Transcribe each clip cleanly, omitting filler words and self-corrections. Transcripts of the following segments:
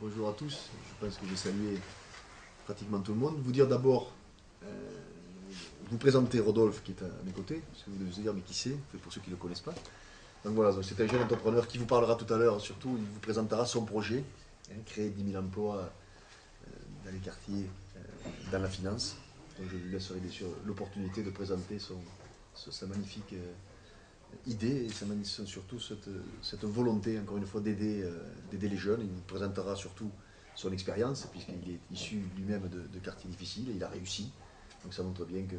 bonjour à tous. Je pense que j'ai salué pratiquement tout le monde. Vous dire d'abord, vous présenter Rodolphe qui est à mes côtés, parce que vous devez vous dire mais qui c'est, pour ceux qui ne le connaissent pas. Donc voilà, c'est un jeune entrepreneur qui vous parlera tout à l'heure, surtout il vous présentera son projet, créer 10 000 emplois dans les quartiers, dans la finance. Donc je lui laisserai bien sûr l'opportunité de présenter sa magnifique idée et surtout cette volonté, encore une fois, d'aider les jeunes. Il vous présentera surtout son expérience, puisqu'il est issu lui-même de quartiers difficiles et il a réussi. Donc ça montre bien que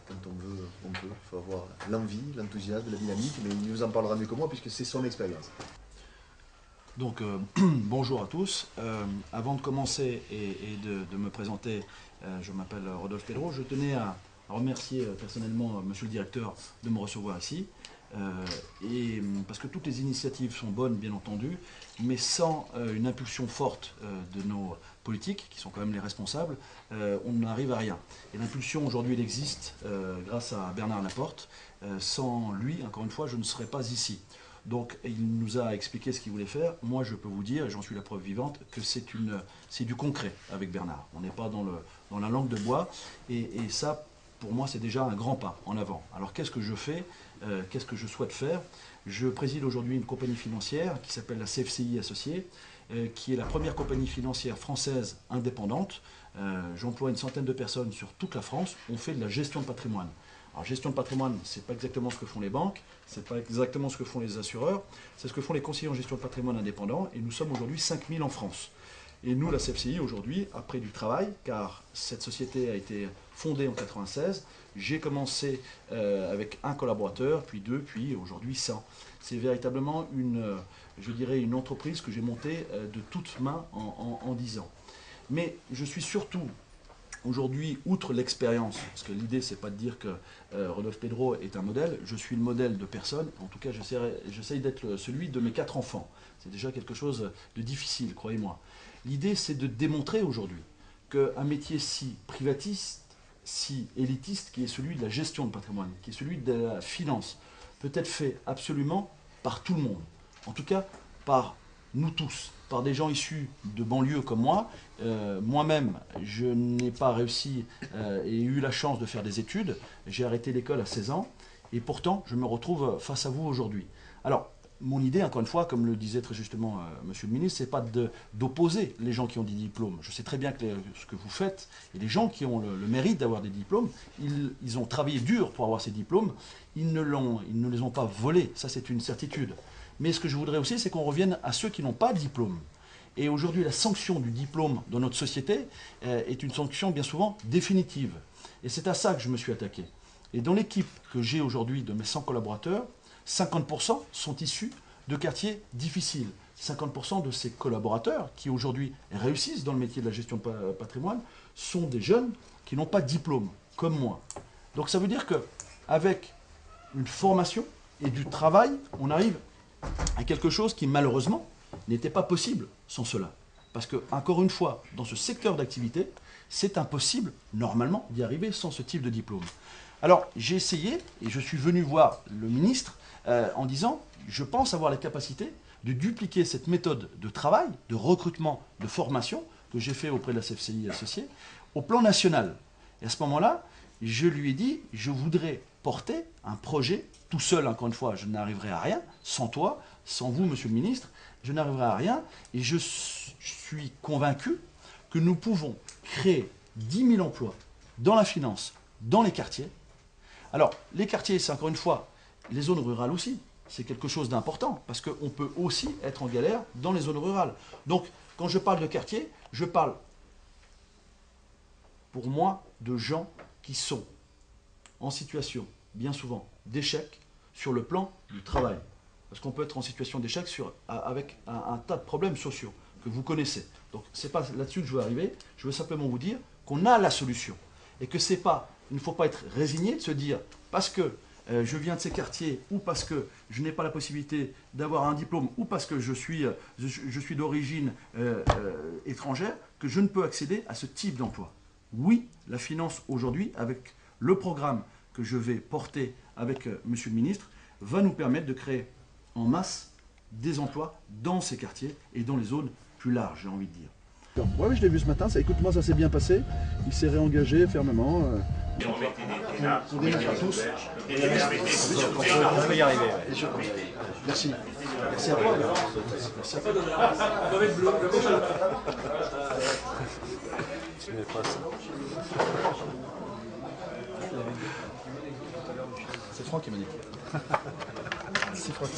quand on veut, on peut. Il faut avoir l'envie, l'enthousiasme, la dynamique, mais il nous en parlera mieux que moi puisque c'est son expérience. Donc bonjour à tous. Avant de commencer et de me présenter, je m'appelle Rodolphe Pedro. Je tenais à remercier personnellement monsieur le directeur de me recevoir ici. Parce que toutes les initiatives sont bonnes, bien entendu, mais sans une impulsion forte de nos politiques, qui sont quand même les responsables, on n'arrive à rien. Et l'impulsion, aujourd'hui, elle existe grâce à Bernard Laporte. Sans lui, encore une fois, je ne serais pas ici. Donc il nous a expliqué ce qu'il voulait faire. Moi, je peux vous dire, et j'en suis la preuve vivante, que c'est du concret avec Bernard. On n'est pas dans la langue de bois. Et ça, pour moi, c'est déjà un grand pas en avant. Alors qu'est-ce que je fais? Qu'est-ce que je souhaite faire? Je préside aujourd'hui une compagnie financière qui s'appelle la CFCI Associés, qui est la première compagnie financière française indépendante. J'emploie une centaine de personnes sur toute la France. On fait de la gestion de patrimoine. Alors, gestion de patrimoine, ce n'est pas exactement ce que font les banques, ce n'est pas exactement ce que font les assureurs, c'est ce que font les conseillers en gestion de patrimoine indépendants, et nous sommes aujourd'hui 5000 en France. Et nous, la CFCI, aujourd'hui, après du travail, car cette société a été fondée en 1996, j'ai commencé avec un collaborateur, puis deux, puis aujourd'hui 100. C'est véritablement je dirais, une entreprise que j'ai montée de toutes mains en 10 ans. Mais je suis surtout aujourd'hui, outre l'expérience, parce que l'idée, c'est pas de dire que Rodolphe Pedro est un modèle, je suis le modèle de personne, en tout cas, j'essaye d'être celui de mes 4 enfants. C'est déjà quelque chose de difficile, croyez-moi. L'idée, c'est de démontrer aujourd'hui qu'un métier si privatiste, si élitiste, qui est celui de la gestion de patrimoine, qui est celui de la finance, peut être fait absolument par tout le monde. En tout cas, par nous tous, par des gens issus de banlieues comme moi. Moi-même, je n'ai pas réussi et eu la chance de faire des études. J'ai arrêté l'école à 16 ans et pourtant, je me retrouve face à vous aujourd'hui. Alors, mon idée, encore une fois, comme le disait très justement monsieur le ministre, c'est pas d'opposer les gens qui ont des diplômes. Je sais très bien que ce que vous faites, et les gens qui ont le mérite d'avoir des diplômes, ils ont travaillé dur pour avoir ces diplômes, ils ne les ont pas volés, ça c'est une certitude. Mais ce que je voudrais aussi, c'est qu'on revienne à ceux qui n'ont pas de diplôme. Et aujourd'hui, la sanction du diplôme dans notre société est une sanction bien souvent définitive. Et c'est à ça que je me suis attaqué. Et dans l'équipe que j'ai aujourd'hui de mes 100 collaborateurs, 50% sont issus de quartiers difficiles. 50% de ces collaborateurs qui aujourd'hui réussissent dans le métier de la gestion de patrimoine sont des jeunes qui n'ont pas de diplôme, comme moi. Donc ça veut dire qu'avec une formation et du travail, on arrive à quelque chose qui malheureusement n'était pas possible sans cela. Parce que, encore une fois, dans ce secteur d'activité, c'est impossible, normalement, d'y arriver sans ce type de diplôme. Alors, j'ai essayé, et je suis venu voir le ministre en disant, je pense avoir la capacité de dupliquer cette méthode de travail, de recrutement, de formation, que j'ai fait auprès de la CFCI Associés, au plan national. Et à ce moment-là, je lui ai dit, je voudrais porter un projet, tout seul, encore une fois, je n'arriverai à rien, sans toi, sans vous, monsieur le ministre, je n'arriverai à rien, et je suis convaincu que nous pouvons créer 10 000 emplois dans la finance, dans les quartiers. Alors, les quartiers, c'est encore une fois, les zones rurales aussi, c'est quelque chose d'important, parce qu'on peut aussi être en galère dans les zones rurales. Donc, quand je parle de quartier, je parle, pour moi, de gens qui sont en situation, bien souvent, d'échec sur le plan du travail. Parce qu'on peut être en situation d'échec avec un tas de problèmes sociaux que vous connaissez. Donc, ce n'est pas là-dessus que je veux arriver. Je veux simplement vous dire qu'on a la solution. Et que c'est pas, il ne faut pas être résigné de se dire, parce que je viens de ces quartiers, ou parce que je n'ai pas la possibilité d'avoir un diplôme, ou parce que je suis d'origine étrangère, que je ne peux accéder à ce type d'emploi. Oui, la finance aujourd'hui, avec le programme que je vais porter avec monsieur le ministre, va nous permettre de créer en masse des emplois dans ces quartiers et dans les zones plus larges, j'ai envie de dire. Oui, je l'ai vu ce matin, écoute-moi, ça s'est bien passé. Il s'est réengagé fermement. Pour des à tous. On peut y arriver. Merci. Merci à toi. Merci à toi. Tu mets pas ça. C'est Franck qui m'a dit. C'est Franck.